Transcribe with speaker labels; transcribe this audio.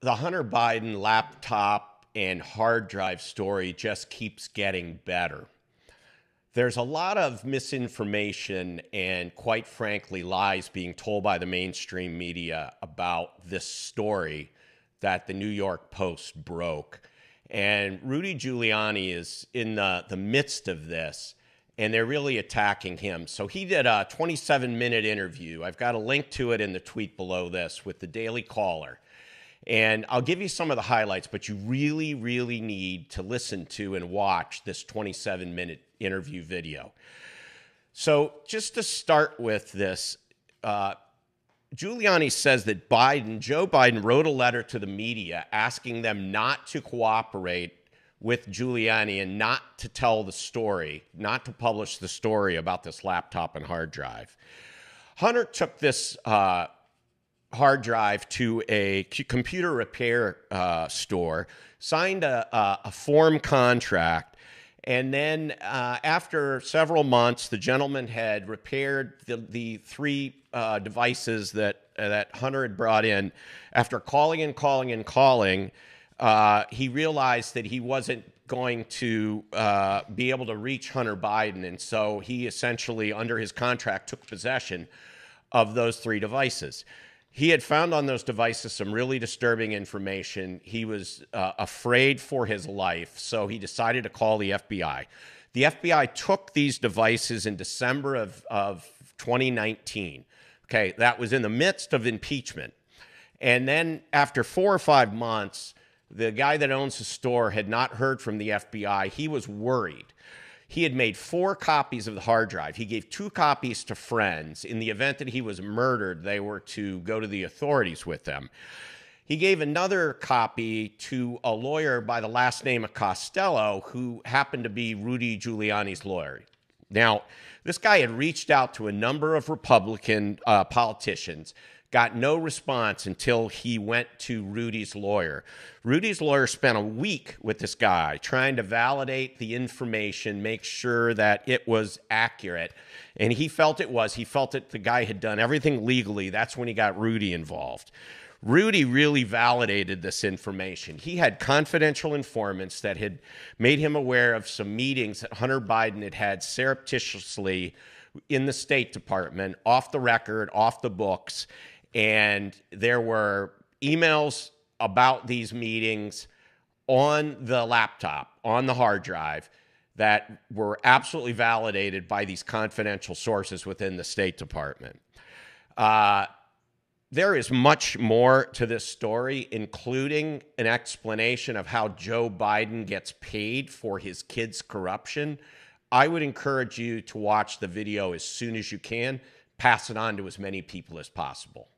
Speaker 1: The Hunter Biden laptop and hard drive story just keeps getting better. There's a lot of misinformation and, quite frankly, lies being told by the mainstream media about this story that the New York Post broke. And Rudy Giuliani is in the midst of this, and they're really attacking him. So he did a 27-minute interview. I've got a link to it in the tweet below this with the Daily Caller. And I'll give you some of the highlights, but you really, really need to listen to and watch this 27-minute interview video. So just to start with this, Giuliani says that Joe Biden wrote a letter to the media asking them not to cooperate with Giuliani and not to tell the story, not to publish the story about this laptop and hard drive. Hunter took this hard drive to a computer repair store, signed a form contract, and then after several months, the gentleman had repaired the three devices that Hunter had brought in. After calling and calling and calling, he realized that he wasn't going to be able to reach Hunter Biden, and so he essentially, under his contract, took possession of those three devices. He had found on those devices some really disturbing information. He was afraid for his life, so he decided to call the FBI. The FBI took these devices in December of 2019. Okay, that was in the midst of impeachment. And then after 4 or 5 months, the guy that owns the store had not heard from the FBI. He was worried. He had made 4 copies of the hard drive. He gave 2 copies to friends. In the event that he was murdered, they were to go to the authorities with them. He gave another copy to a lawyer by the last name of Costello, who happened to be Rudy Giuliani's lawyer. Now, this guy had reached out to a number of Republican politicians, got no response until he went to Rudy's lawyer. Rudy's lawyer spent a week with this guy trying to validate the information, make sure that it was accurate. And he felt it was. He felt that the guy had done everything legally. That's when he got Rudy involved. Rudy really validated this information. He had confidential informants that had made him aware of some meetings that Hunter Biden had had surreptitiously in the State Department, off the record, off the books. And there were emails about these meetings on the laptop, on the hard drive, that were absolutely validated by these confidential sources within the State Department. There is much more to this story, including an explanation of how Joe Biden gets paid for his kids' corruption. I would encourage you to watch the video as soon as you can. Pass it on to as many people as possible.